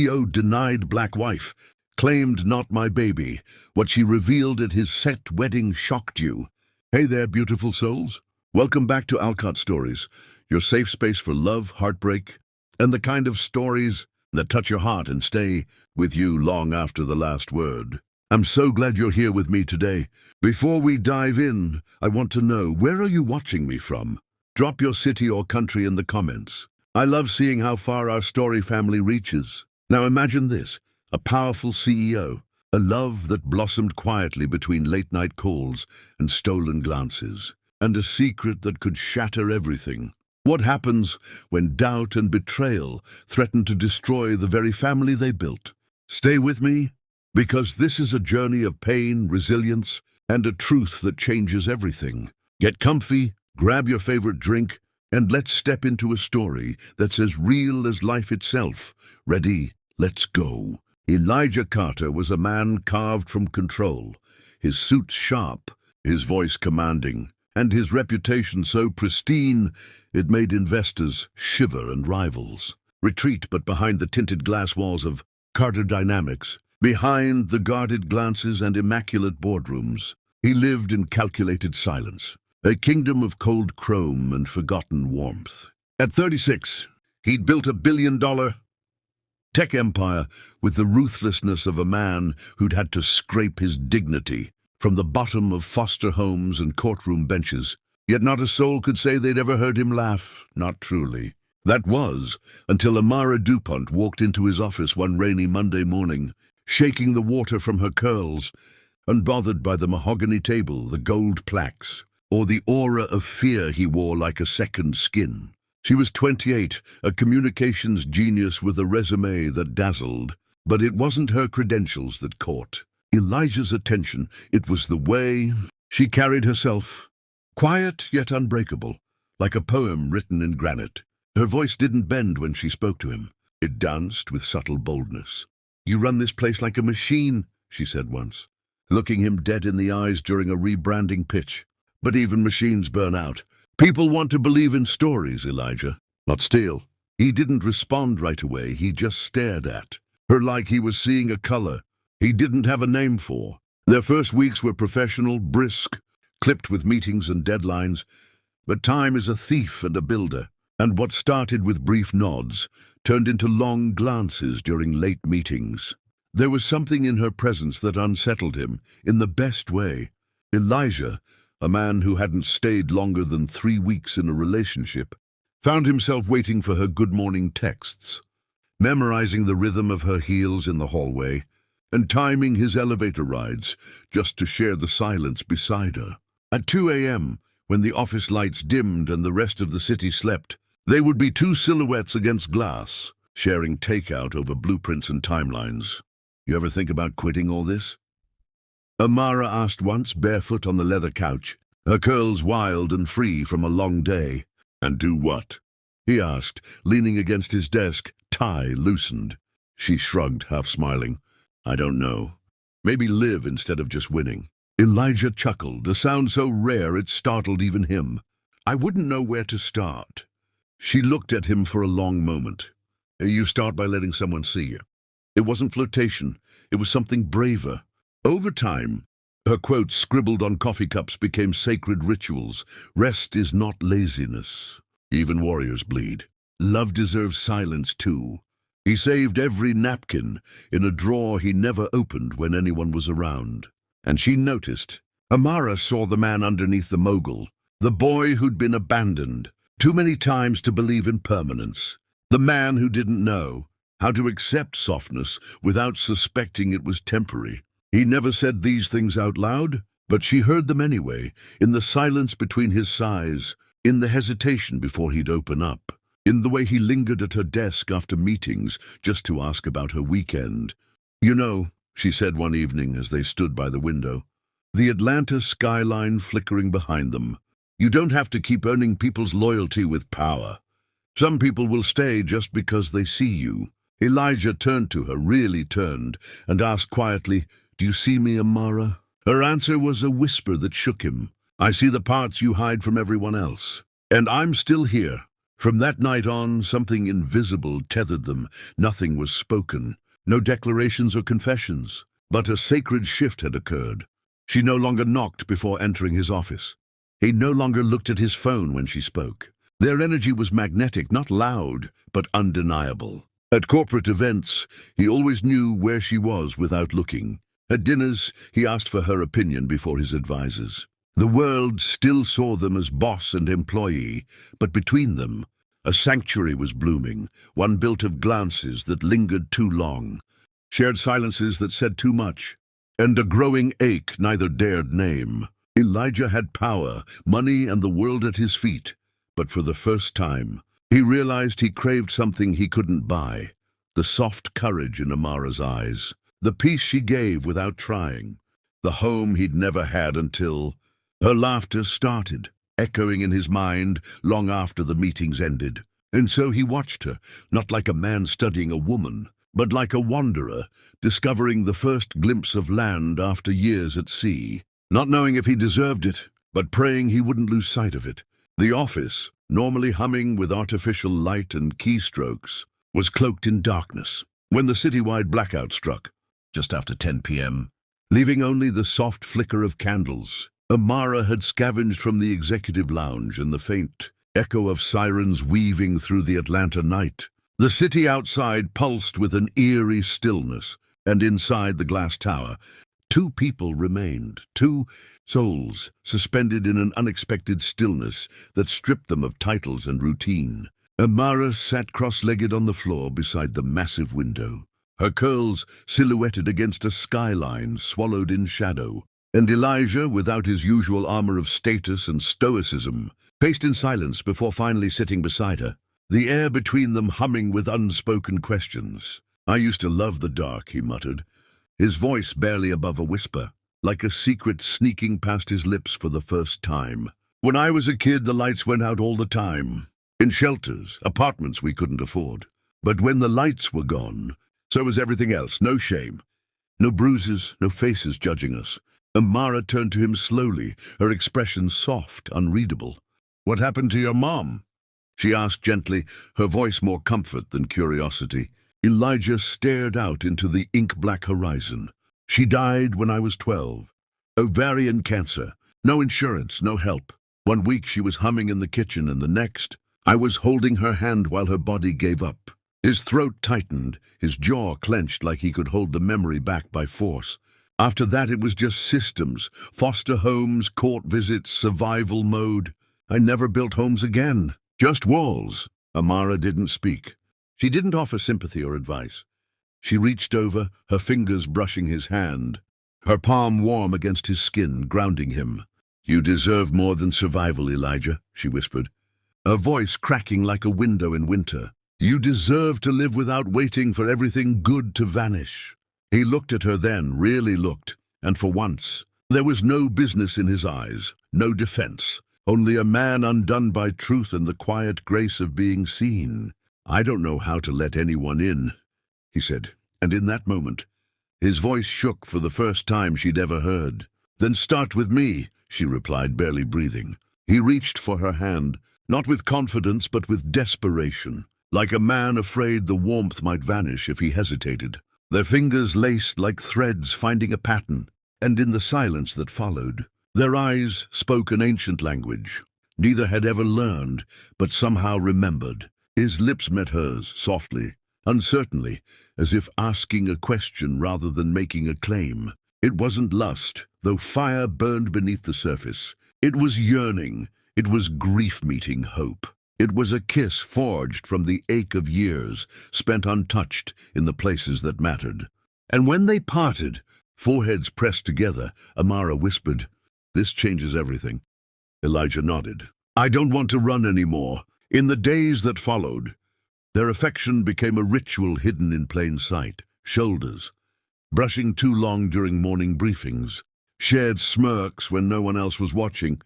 CEO denied black wife, claimed not my baby. What she revealed at his set wedding shocked you. Hey there, beautiful souls. Welcome back to Alcott Stories, your safe space for love, heartbreak, and the kind of stories that touch your heart and stay with you long after the last word. I'm so glad you're here with me today. Before we dive in, I want to know, where are you watching me from? Drop your city or country in the comments. I love seeing how far our story family reaches. Now imagine this, a powerful CEO, a love that blossomed quietly between late-night calls and stolen glances, and a secret that could shatter everything. What happens when doubt and betrayal threaten to destroy the very family they built? Stay with me, because this is a journey of pain, resilience, and a truth that changes everything. Get comfy, grab your favorite drink, and let's step into a story that's as real as life itself. Ready? Let's go. Elijah Carter was a man carved from control, his suit sharp, his voice commanding, and his reputation so pristine it made investors shiver and rivals retreat. But behind the tinted glass walls of Carter Dynamics, behind the guarded glances and immaculate boardrooms, he lived in calculated silence, a kingdom of cold chrome and forgotten warmth. At 36, he'd built a billion-dollar tech empire with the ruthlessness of a man who'd had to scrape his dignity from the bottom of foster homes and courtroom benches. Yet not a soul could say they'd ever heard him laugh, not truly. That was until Amara DuPont walked into his office one rainy Monday morning, shaking the water from her curls, unbothered by the mahogany table, the gold plaques, or the aura of fear he wore like a second skin. She was 28, a communications genius with a resume that dazzled, but it wasn't her credentials that caught Elijah's attention. It was the way she carried herself, quiet yet unbreakable, like a poem written in granite. Her voice didn't bend when she spoke to him. It danced with subtle boldness. "You run this place like a machine," she said once, looking him dead in the eyes during a rebranding pitch. "But even machines burn out. People want to believe in stories, Elijah, not steal." He didn't respond right away. He just stared at her like he was seeing a color he didn't have a name for. Their first weeks were professional, brisk, clipped with meetings and deadlines. But time is a thief and a builder, and what started with brief nods turned into long glances during late meetings. There was something in her presence that unsettled him, in the best way. Elijah, a man who hadn't stayed longer than 3 weeks in a relationship, found himself waiting for her good morning texts, memorizing the rhythm of her heels in the hallway, and timing his elevator rides just to share the silence beside her. At 2 a.m., when the office lights dimmed and the rest of the city slept, they would be two silhouettes against glass, sharing takeout over blueprints and timelines. "You ever think about quitting all this?" Amara asked once, barefoot on the leather couch, her curls wild and free from a long day. "And do what?" he asked, leaning against his desk, tie loosened. She shrugged, half smiling. "I don't know. Maybe live instead of just winning." Elijah chuckled, a sound so rare it startled even him. "I wouldn't know where to start." She looked at him for a long moment. "You start by letting someone see you." It wasn't flirtation. It was something braver. Over time, her quotes scribbled on coffee cups became sacred rituals. Rest is not laziness. Even warriors bleed. Love deserves silence too. He saved every napkin in a drawer he never opened when anyone was around. And she noticed. Amara saw the man underneath the mogul, the boy who'd been abandoned too many times to believe in permanence, the man who didn't know how to accept softness without suspecting it was temporary. He never said these things out loud, but she heard them anyway, in the silence between his sighs, in the hesitation before he'd open up, in the way he lingered at her desk after meetings just to ask about her weekend. "You know," she said one evening as they stood by the window, the Atlanta skyline flickering behind them, "you don't have to keep earning people's loyalty with power. Some people will stay just because they see you." Elijah turned to her, really turned, and asked quietly, "Do you see me, Amara?" Her answer was a whisper that shook him. "I see the parts you hide from everyone else. And I'm still here, From that night on, something invisible tethered them. Nothing was spoken, no declarations or confessions, but a sacred shift had occurred. She no longer knocked before entering his office. He no longer looked at his phone when she spoke. Their energy was magnetic, not loud, but undeniable. At corporate events, he always knew where she was without looking. At dinners, he asked for her opinion before his advisors. The world still saw them as boss and employee, but between them, a sanctuary was blooming, one built of glances that lingered too long, shared silences that said too much, and a growing ache neither dared name. Elijah had power, money, and the world at his feet, but for the first time, he realized he craved something he couldn't buy: the soft courage in Amara's eyes, the peace she gave without trying, the home he'd never had until her laughter started, echoing in his mind long after the meetings ended. And so he watched her, not like a man studying a woman, but like a wanderer, discovering the first glimpse of land after years at sea, not knowing if he deserved it, but praying he wouldn't lose sight of it. The office, normally humming with artificial light and keystrokes, was cloaked in darkness when the citywide blackout struck, just after 10 p.m., leaving only the soft flicker of candles. Amara had scavenged from the executive lounge and the faint echo of sirens weaving through the Atlanta night. The city outside pulsed with an eerie stillness, and inside the glass tower, two people remained, two souls suspended in an unexpected stillness that stripped them of titles and routine. Amara sat cross-legged on the floor beside the massive window, her curls silhouetted against a skyline swallowed in shadow. And Elijah, without his usual armor of status and stoicism, paced in silence before finally sitting beside her, the air between them humming with unspoken questions. "I used to love the dark," he muttered, his voice barely above a whisper, like a secret sneaking past his lips for the first time. "When I was a kid, the lights went out all the time, in shelters, apartments we couldn't afford. But when the lights were gone, so was everything else. No shame, no bruises, no faces judging us." Amara turned to him slowly, her expression soft, unreadable. "What happened to your mom?" she asked gently, her voice more comfort than curiosity. Elijah stared out into the ink-black horizon. "She died when I was 12. Ovarian cancer. No insurance, no help. One week she was humming in the kitchen, and the next, I was holding her hand while her body gave up." His throat tightened, his jaw clenched like he could hold the memory back by force. After that, it was just systems, foster homes, court visits, survival mode. "I never built homes again. Just walls." Amara didn't speak. She didn't offer sympathy or advice. She reached over, her fingers brushing his hand, her palm warm against his skin, grounding him. "You deserve more than survival, Elijah," she whispered, her voice cracking like a window in winter. "You deserve to live without waiting for everything good to vanish." He looked at her then, really looked, and for once, there was no business in his eyes, no defense, only a man undone by truth and the quiet grace of being seen. "I don't know how to let anyone in," he said, and in that moment, his voice shook for the first time she'd ever heard. "Then start with me," she replied, barely breathing. He reached for her hand, not with confidence but with desperation, like a man afraid the warmth might vanish if he hesitated. Their fingers laced like threads finding a pattern, and in the silence that followed, their eyes spoke an ancient language neither had ever learned, but somehow remembered. His lips met hers, softly, uncertainly, as if asking a question rather than making a claim. It wasn't lust, though fire burned beneath the surface. It was yearning, it was grief meeting hope. It was a kiss forged from the ache of years, spent untouched in the places that mattered. And when they parted, foreheads pressed together, Amara whispered, "This changes everything." Elijah nodded. "I don't want to run anymore." In the days that followed, their affection became a ritual hidden in plain sight. Shoulders, brushing too long during morning briefings, shared smirks when no one else was watching,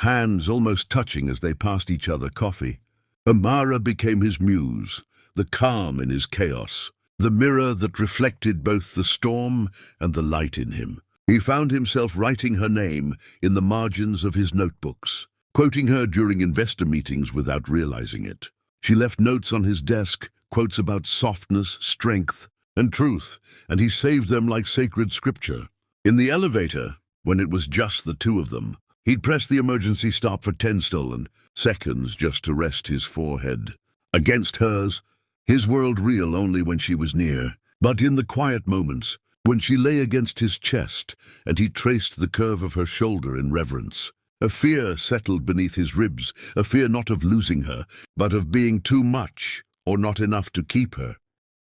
hands almost touching as they passed each other coffee. Amara became his muse, the calm in his chaos, the mirror that reflected both the storm and the light in him. He found himself writing her name in the margins of his notebooks, quoting her during investor meetings without realizing it. She left notes on his desk, quotes about softness, strength, and truth, and he saved them like sacred scripture. In the elevator, when it was just the two of them, he'd press the emergency stop for 10 stolen seconds just to rest his forehead against hers, his world real only when she was near. But in the quiet moments, when she lay against his chest and he traced the curve of her shoulder in reverence, a fear settled beneath his ribs, a fear not of losing her, but of being too much or not enough to keep her.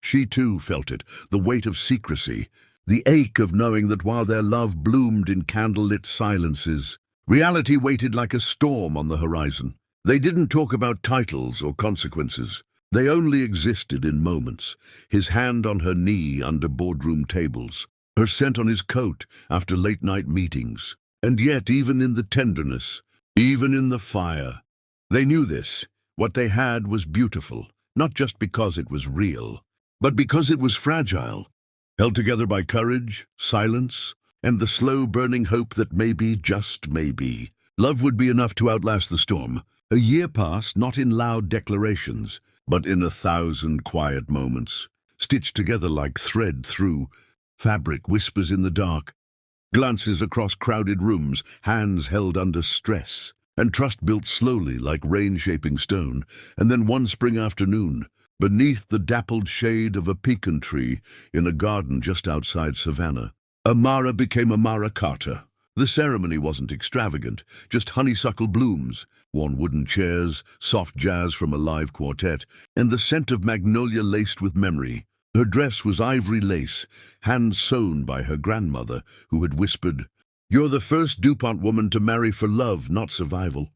She too felt it, the weight of secrecy, the ache of knowing that while their love bloomed in candlelit silences, reality waited like a storm on the horizon. They didn't talk about titles or consequences. They only existed in moments, his hand on her knee under boardroom tables, her scent on his coat after late-night meetings. And yet, even in the tenderness, even in the fire, they knew this. What they had was beautiful, not just because it was real, but because it was fragile, held together by courage, silence, and the slow-burning hope that maybe, just maybe, love would be enough to outlast the storm. A year passed, not in loud declarations, but in 1,000 quiet moments, stitched together like thread through fabric, whispers in the dark, glances across crowded rooms, hands held under stress, and trust built slowly like rain-shaping stone. And then one spring afternoon, beneath the dappled shade of a pecan tree in a garden just outside Savannah, Amara became Amara Carter. The ceremony wasn't extravagant, just honeysuckle blooms, worn wooden chairs, soft jazz from a live quartet, and the scent of magnolia laced with memory. Her dress was ivory lace, hand-sewn by her grandmother, who had whispered, "You're the first DuPont woman to marry for love, not survival."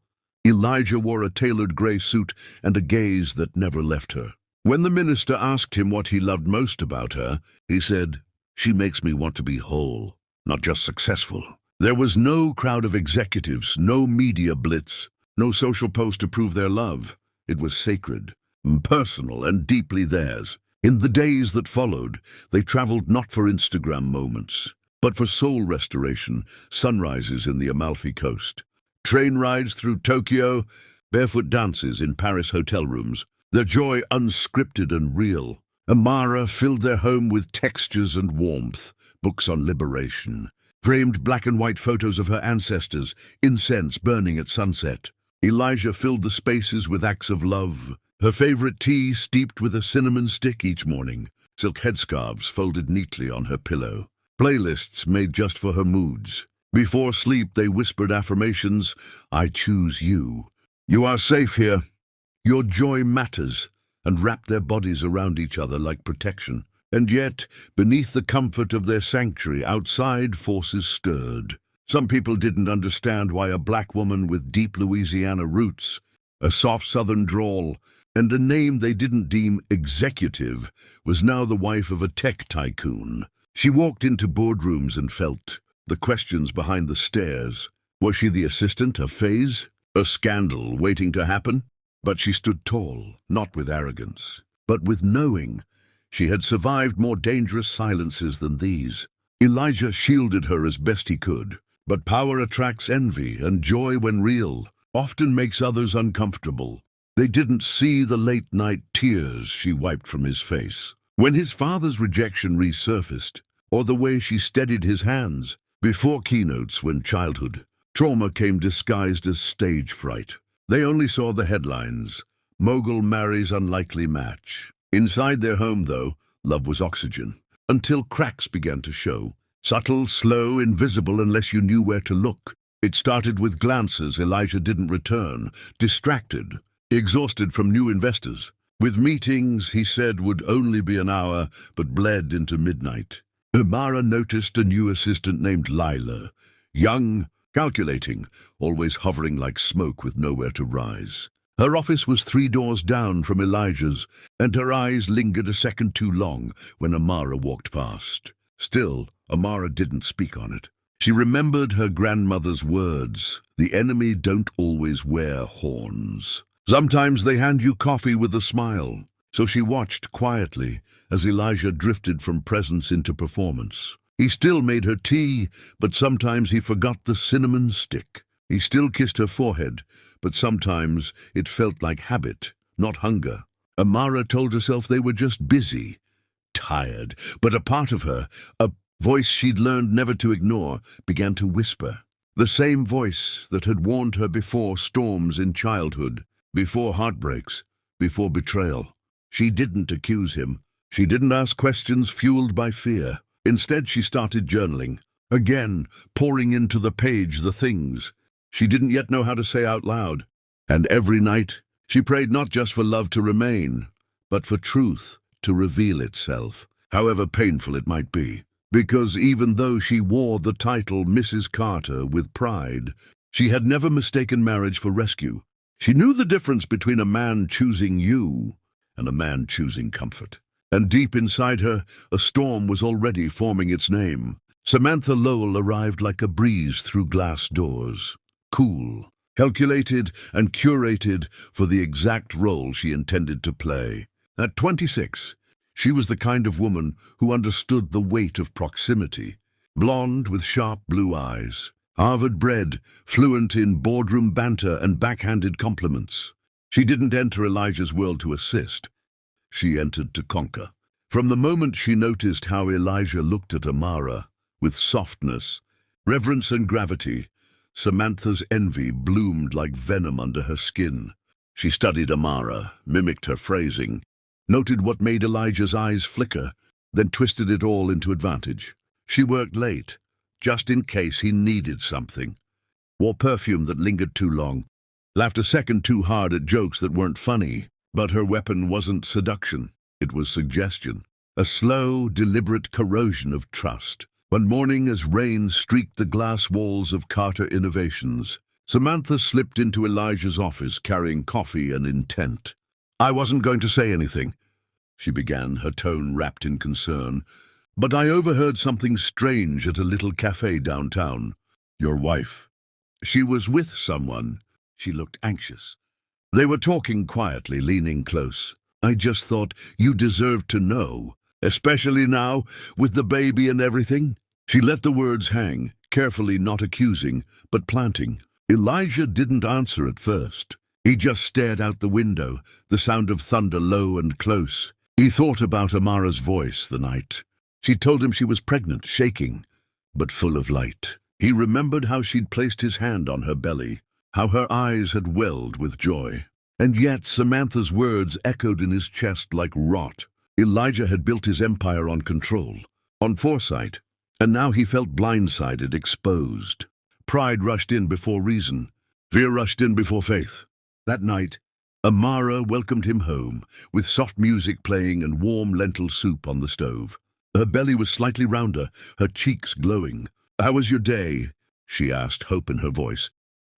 Elijah wore a tailored gray suit and a gaze that never left her. When the minister asked him what he loved most about her, he said, "She makes me want to be whole, not just successful." There was no crowd of executives, no media blitz, no social post to prove their love. It was sacred, personal, and deeply theirs. In the days that followed, they traveled not for Instagram moments, but for soul restoration, sunrises in the Amalfi Coast, train rides through Tokyo, barefoot dances in Paris hotel rooms, their joy unscripted and real. Amara filled their home with textures and warmth, books on liberation, framed black and white photos of her ancestors, incense burning at sunset. Elijah filled the spaces with acts of love, her favorite tea steeped with a cinnamon stick each morning, silk headscarves folded neatly on her pillow, playlists made just for her moods. Before sleep they whispered affirmations, "I choose you. You are safe here. Your joy matters," and wrapped their bodies around each other like protection. And yet, beneath the comfort of their sanctuary, outside forces stirred. Some people didn't understand why a black woman with deep Louisiana roots, a soft southern drawl, and a name they didn't deem executive, was now the wife of a tech tycoon. She walked into boardrooms and felt the questions behind the stares. Was she the assistant, a phase, a scandal waiting to happen? But she stood tall, not with arrogance, but with knowing. She had survived more dangerous silences than these. Elijah shielded her as best he could, but power attracts envy, and joy, when real, often makes others uncomfortable. They didn't see the late-night tears she wiped from his face, when his father's rejection resurfaced, or the way she steadied his hands before keynotes when childhood trauma came disguised as stage fright. They only saw the headlines, "Mogul marries unlikely match." Inside their home, though, love was oxygen, until cracks began to show. Subtle, slow, invisible unless you knew where to look. It started with glances Elijah didn't return, distracted, exhausted from new investors. With meetings he said would only be an hour, but bled into midnight. Amara noticed a new assistant named Lila, young, calculating, always hovering like smoke with nowhere to rise. Her office was 3 doors down from Elijah's, and her eyes lingered a second too long when Amara walked past. Still, Amara didn't speak on it. She remembered her grandmother's words, "The enemy don't always wear horns. Sometimes they hand you coffee with a smile." So she watched quietly as Elijah drifted from presence into performance. He still made her tea, but sometimes he forgot the cinnamon stick. He still kissed her forehead, but sometimes it felt like habit. not hunger. Amara told herself they were just busy, tired, but a part of her, a voice she'd learned never to ignore, began to whisper. The same voice that had warned her before storms in childhood, before heartbreaks, before betrayal. She didn't accuse him. She didn't ask questions fueled by fear. Instead, she started journaling, again pouring into the page the things she didn't yet know how to say out loud. And every night, she prayed not just for love to remain, but for truth to reveal itself, however painful it might be. Because even though she wore the title Mrs. Carter with pride, she had never mistaken marriage for rescue. She knew the difference between a man choosing you and a man choosing comfort. And deep inside her, a storm was already forming its name. Samantha Lowell arrived like a breeze through glass doors. Cool, calculated, and curated for the exact role she intended to play. At 26, she was the kind of woman who understood the weight of proximity. Blonde with sharp blue eyes, Harvard-bred, fluent in boardroom banter and backhanded compliments. She didn't enter Elijah's world to assist. She entered to conquer. From the moment she noticed how Elijah looked at Amara, with softness, reverence and gravity, Samantha's envy bloomed like venom under her skin. She studied Amara, mimicked her phrasing, noted what made Elijah's eyes flicker, then twisted it all into advantage. She worked late, just in case he needed something. Wore perfume that lingered too long. Laughed a second too hard at jokes that weren't funny. But her weapon wasn't seduction. It was suggestion. A slow, deliberate corrosion of trust. One morning, as rain streaked the glass walls of Carter Innovations, Samantha slipped into Elijah's office carrying coffee and intent. "I wasn't going to say anything," she began, her tone wrapped in concern, "but I overheard something strange at a little cafe downtown. Your wife. She was with someone." She looked anxious. "They were talking quietly, leaning close. I just thought you deserved to know, especially now, with the baby and everything." She let the words hang, carefully, not accusing, but planting. Elijah didn't answer at first. He just stared out the window, the sound of thunder low and close. He thought about Amara's voice the night. She told him she was pregnant, shaking, but full of light. He remembered how she'd placed his hand on her belly, how her eyes had welled with joy. And yet Samantha's words echoed in his chest like rot. Elijah had built his empire on control, on foresight, and now he felt blindsided, exposed. Pride rushed in before reason. Fear rushed in before faith. That night, Amara welcomed him home, with soft music playing and warm lentil soup on the stove. Her belly was slightly rounder, her cheeks glowing. "How was your day?" she asked, hope in her voice.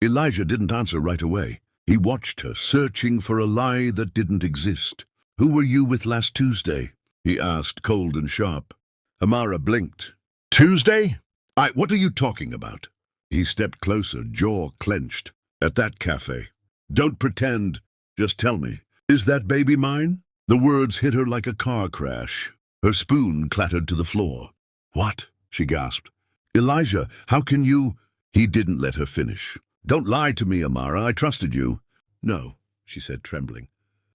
Elijah didn't answer right away. He watched her, searching for a lie that didn't exist. "Who were you with last Tuesday?" he asked, cold and sharp. Amara blinked. "Tuesday? What are you talking about?" He stepped closer, jaw clenched. "At that cafe. Don't pretend. Just tell me. Is that baby mine?" The words hit her like a car crash. Her spoon clattered to the floor. "What?" she gasped. "Elijah, how can you—" He didn't let her finish. "Don't lie to me, Amara. I trusted you." "No," she said, trembling.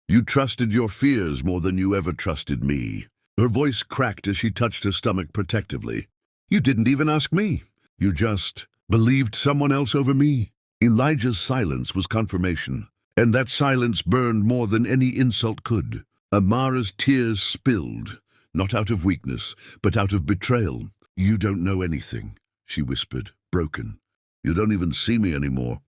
"You trusted your fears more than you ever trusted me." Her voice cracked as she touched her stomach protectively. "You didn't even ask me. You just believed someone else over me." Elijah's silence was confirmation, and that silence burned more than any insult could. Amara's tears spilled, not out of weakness, but out of betrayal. "You don't know anything," she whispered, broken. "You don't even see me anymore."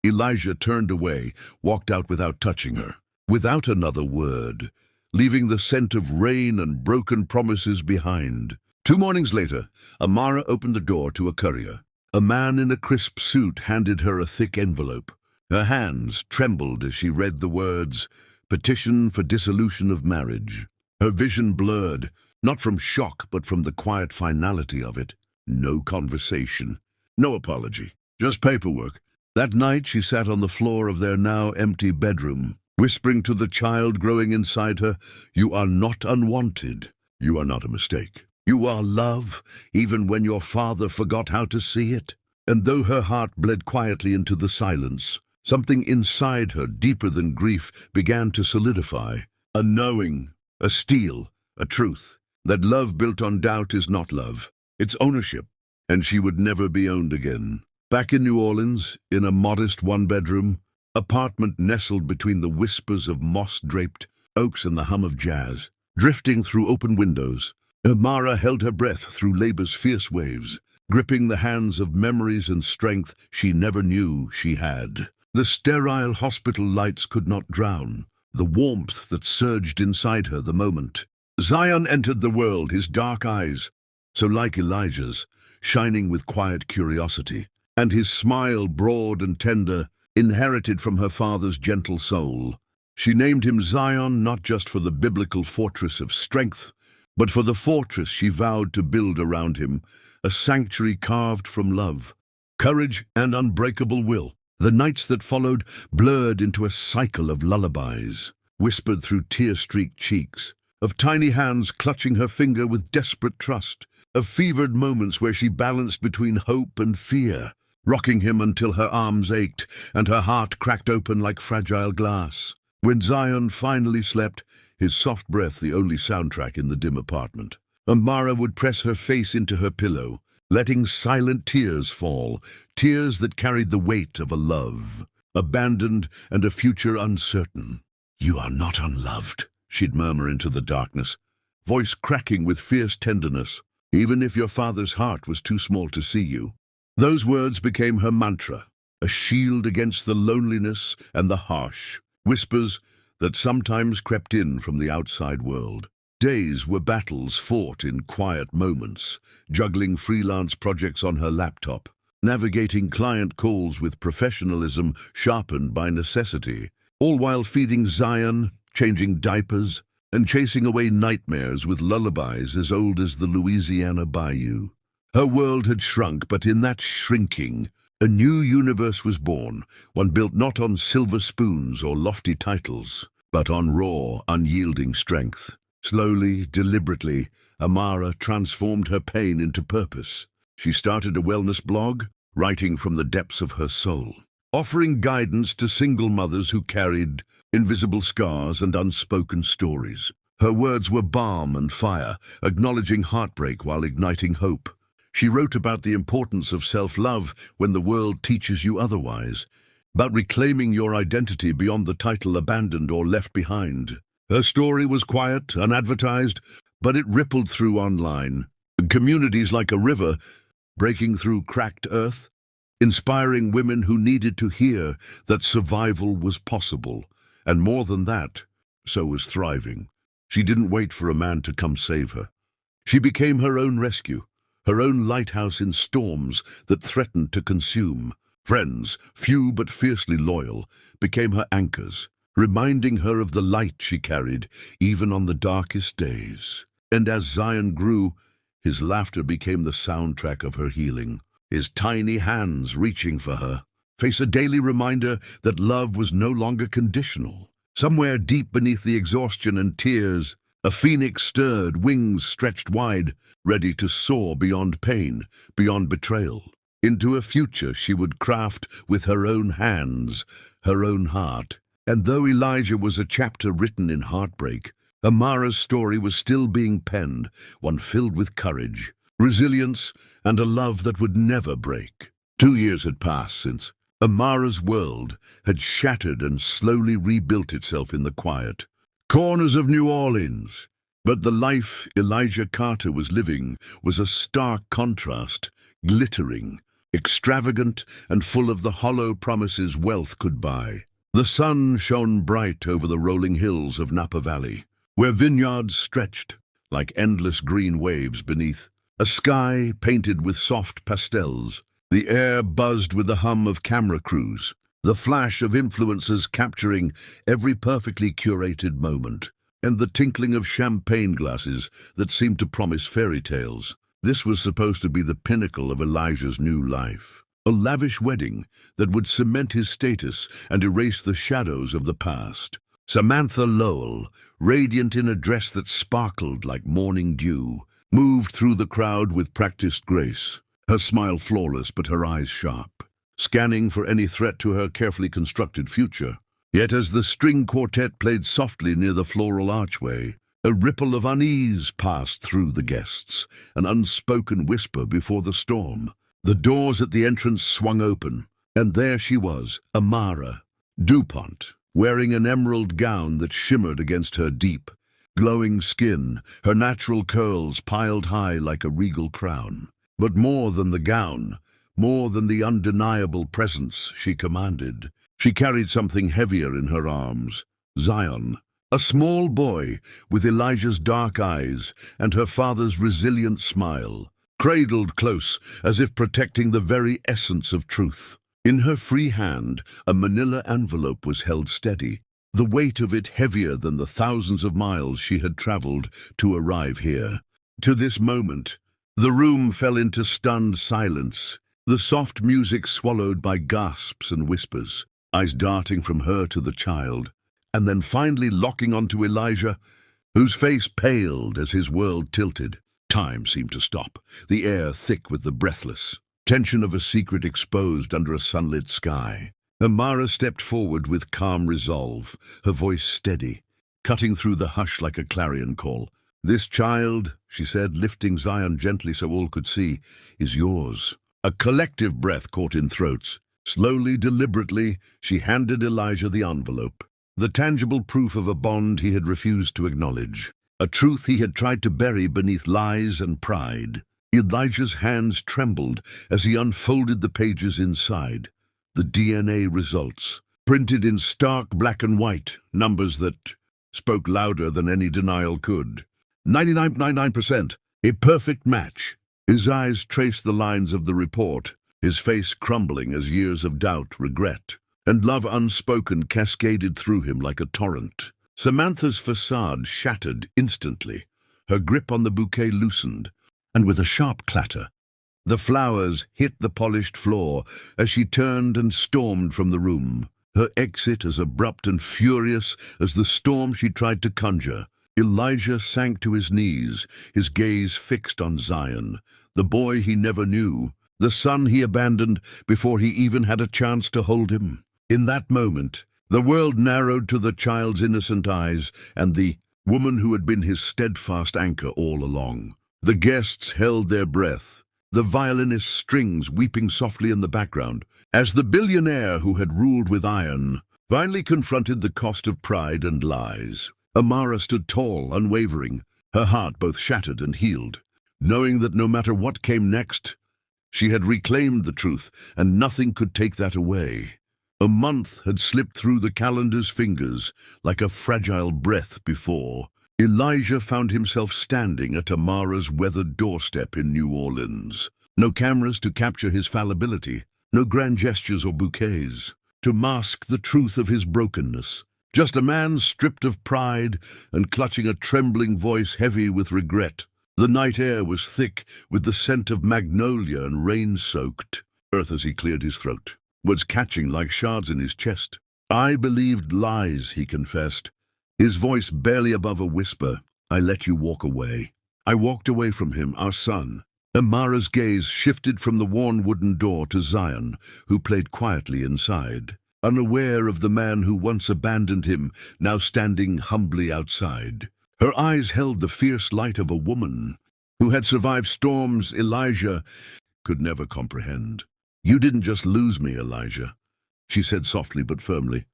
Elijah turned away, walked out without touching her, without another word, leaving the scent of rain and broken promises behind. 2 mornings later, Amara opened the door to a courier. A man in a crisp suit handed her a thick envelope. Her hands trembled as she read the words, "Petition for dissolution of marriage." Her vision blurred, not from shock but from the quiet finality of it. No conversation, no apology, just paperwork. That night she sat on the floor of their now empty bedroom, whispering to the child growing inside her, "You are not unwanted. You are not a mistake. You are love, even when your father forgot how to see it." And though her heart bled quietly into the silence, Something inside her, deeper than grief, began to solidify. A knowing, a steel, a truth. That love built on doubt is not love. It's ownership. And she would never be owned again. Back in New Orleans, in a modest one-bedroom apartment nestled between the whispers of moss-draped oaks and the hum of jazz, drifting through open windows, Amara held her breath through labor's fierce waves, gripping the hands of memories and strength she never knew she had. The sterile hospital lights could not drown the warmth that surged inside her the moment Zion entered the world, his dark eyes, so like Elijah's, shining with quiet curiosity, and his smile, broad and tender, inherited from her father's gentle soul. She named him Zion not just for the biblical fortress of strength, but for the fortress she vowed to build around him, a sanctuary carved from love, courage, and unbreakable will. The nights that followed blurred into a cycle of lullabies, whispered through tear-streaked cheeks, of tiny hands clutching her finger with desperate trust, of fevered moments where she balanced between hope and fear, rocking him until her arms ached and her heart cracked open like fragile glass. When Zion finally slept, his soft breath the only soundtrack in the dim apartment, Amara would press her face into her pillow, letting silent tears fall, tears that carried the weight of a love, abandoned and a future uncertain. "You are not unloved," she'd murmur into the darkness, voice cracking with fierce tenderness, "even if your father's heart was too small to see you." Those words became her mantra, a shield against the loneliness and the harsh whispers that sometimes crept in from the outside world. Days were battles fought in quiet moments, juggling freelance projects on her laptop, navigating client calls with professionalism sharpened by necessity, all while feeding Zion, changing diapers, and chasing away nightmares with lullabies as old as the Louisiana bayou. Her world had shrunk, but in that shrinking, a new universe was born, one built not on silver spoons or lofty titles, but on raw, unyielding strength. Slowly, deliberately, Amara transformed her pain into purpose. She started a wellness blog, writing from the depths of her soul, offering guidance to single mothers who carried invisible scars and unspoken stories. Her words were balm and fire, acknowledging heartbreak while igniting hope. She wrote about the importance of self-love when the world teaches you otherwise, about reclaiming your identity beyond the title abandoned or left behind. Her story was quiet, unadvertised, but it rippled through online. Communities like a river, breaking through cracked earth, inspiring women who needed to hear that survival was possible, and more than that, so was thriving. She didn't wait for a man to come save her. She became her own rescue, her own lighthouse in storms that threatened to consume. Friends, few but fiercely loyal, became her anchors, reminding her of the light she carried, even on the darkest days. And as Zion grew, his laughter became the soundtrack of her healing, his tiny hands reaching for her face a daily reminder that love was no longer conditional. Somewhere deep beneath the exhaustion and tears, a phoenix stirred, wings stretched wide, ready to soar beyond pain, beyond betrayal, into a future she would craft with her own hands, her own heart. And though Elijah was a chapter written in heartbreak, Amara's story was still being penned, one filled with courage, resilience, and a love that would never break. 2 years had passed since Amara's world had shattered and slowly rebuilt itself in the quiet corners of New Orleans. But the life Elijah Carter was living was a stark contrast, glittering, extravagant, and full of the hollow promises wealth could buy. The sun shone bright over the rolling hills of Napa Valley, where vineyards stretched like endless green waves beneath a sky painted with soft pastels. The air buzzed with the hum of camera crews, the flash of influencers capturing every perfectly curated moment, and the tinkling of champagne glasses that seemed to promise fairy tales. This was supposed to be the pinnacle of Elijah's new life, a lavish wedding that would cement his status and erase the shadows of the past. Samantha Lowell, radiant in a dress that sparkled like morning dew, moved through the crowd with practiced grace, her smile flawless but her eyes sharp. scanning for any threat to her carefully constructed future. Yet as the string quartet played softly near the floral archway, a ripple of unease passed through the guests, an unspoken whisper before the storm. The doors at the entrance swung open, and there she was, Amara, DuPont, wearing an emerald gown that shimmered against her deep, glowing skin, her natural curls piled high like a regal crown. But more than the gown, more than the undeniable presence she commanded, she carried something heavier in her arms, Zion, a small boy with Elijah's dark eyes and her father's resilient smile, cradled close as if protecting the very essence of truth. In her free hand, a manila envelope was held steady, the weight of it heavier than the thousands of miles she had traveled to arrive here. To this moment, the room fell into stunned silence, the soft music swallowed by gasps and whispers, eyes darting from her to the child, and then finally locking onto Elijah, whose face paled as his world tilted. Time seemed to stop, the air thick with the breathless tension of a secret exposed under a sunlit sky. Amara stepped forward with calm resolve, her voice steady, cutting through the hush like a clarion call. "This child," she said, lifting Zion gently so all could see, "is yours." A collective breath caught in throats. Slowly, deliberately, she handed Elijah the envelope, the tangible proof of a bond he had refused to acknowledge, a truth he had tried to bury beneath lies and pride. Elijah's hands trembled as he unfolded the pages inside. The DNA results, printed in stark black and white, numbers that spoke louder than any denial could. 99.99%, a perfect match. His eyes traced the lines of the report, his face crumbling as years of doubt, regret, and love unspoken cascaded through him like a torrent. Samantha's facade shattered instantly, her grip on the bouquet loosened, and with a sharp clatter, the flowers hit the polished floor as she turned and stormed from the room, her exit as abrupt and furious as the storm she tried to conjure. Elijah sank to his knees, his gaze fixed on Zion, the boy he never knew, the son he abandoned before he even had a chance to hold him. In that moment, the world narrowed to the child's innocent eyes and the woman who had been his steadfast anchor all along. The guests held their breath, the violinist's strings weeping softly in the background, as the billionaire who had ruled with iron finally confronted the cost of pride and lies. Amara stood tall, unwavering, her heart both shattered and healed, knowing that no matter what came next, she had reclaimed the truth, and nothing could take that away. A month had slipped through the calendar's fingers like a fragile breath before. Elijah found himself standing at Amara's weathered doorstep in New Orleans. No cameras to capture his fallibility, no grand gestures or bouquets to mask the truth of his brokenness. Just a man stripped of pride and clutching a trembling voice heavy with regret. The night air was thick with the scent of magnolia and rain-soaked earth as he cleared his throat, words catching like shards in his chest. "I believed lies," he confessed, his voice barely above a whisper. "I let you walk away." I walked away from him, our son. Amara's gaze shifted from the worn wooden door to Zion, who played quietly inside, unaware of the man who once abandoned him, now standing humbly outside. Her eyes held the fierce light of a woman who had survived storms Elijah could never comprehend. "You didn't just lose me, Elijah," she said softly but firmly.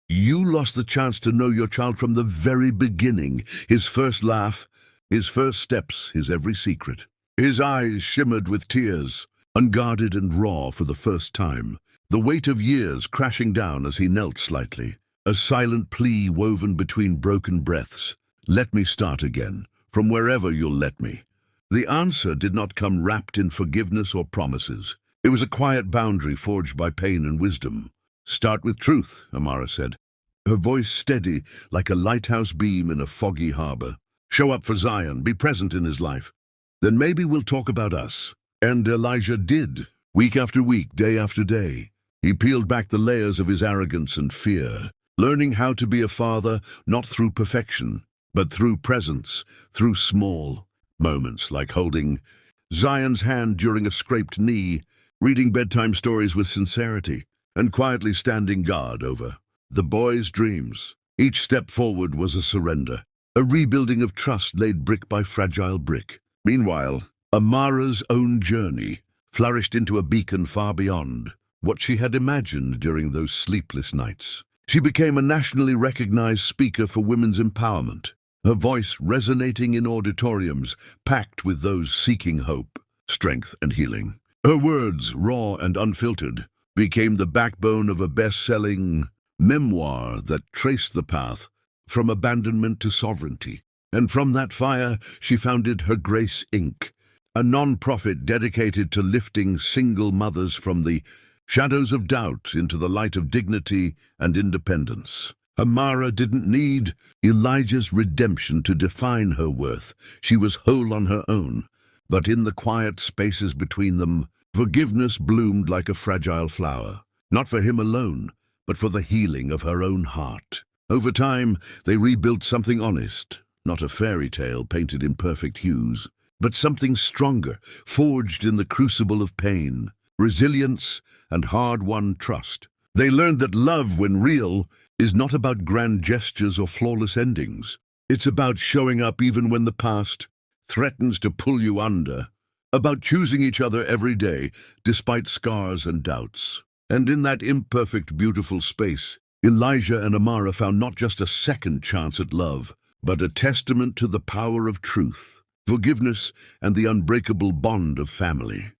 "You lost the chance to know your child from the very beginning, his first laugh, his first steps, his every secret." His eyes shimmered with tears, unguarded and raw for the first time, the weight of years crashing down as he knelt slightly, a silent plea woven between broken breaths. "Let me start again, from wherever you'll let me." The answer did not come wrapped in forgiveness or promises. It was a quiet boundary forged by pain and wisdom. "Start with truth," Amara said, her voice steady like a lighthouse beam in a foggy harbor. "Show up for Zion, be present in his life. Then maybe we'll talk about us." And Elijah did, week after week, day after day. He peeled back the layers of his arrogance and fear, learning how to be a father not through perfection, but through presence, through small moments like holding Zion's hand during a scraped knee, reading bedtime stories with sincerity, and quietly standing guard over the boy's dreams. Each step forward was a surrender, a rebuilding of trust laid brick by fragile brick. Meanwhile, Amara's own journey flourished into a beacon far beyond what she had imagined during those sleepless nights. She became a nationally recognized speaker for women's empowerment, her voice resonating in auditoriums packed with those seeking hope, strength, and healing. Her words, raw and unfiltered, became the backbone of a best-selling memoir that traced the path from abandonment to sovereignty. And from that fire, she founded Her Grace Inc., a non-profit dedicated to lifting single mothers from the shadows of doubt into the light of dignity and independence. Amara didn't need Elijah's redemption to define her worth. She was whole on her own. But in the quiet spaces between them, forgiveness bloomed like a fragile flower, not for him alone, but for the healing of her own heart. Over time, they rebuilt something honest, not a fairy tale painted in perfect hues, but something stronger, forged in the crucible of pain, resilience, and hard-won trust. They learned that love, when real, is not about grand gestures or flawless endings. It's about showing up even when the past threatens to pull you under, about choosing each other every day, despite scars and doubts. And in that imperfect, beautiful space, Elijah and Amara found not just a second chance at love, but a testament to the power of truth, forgiveness, and the unbreakable bond of family.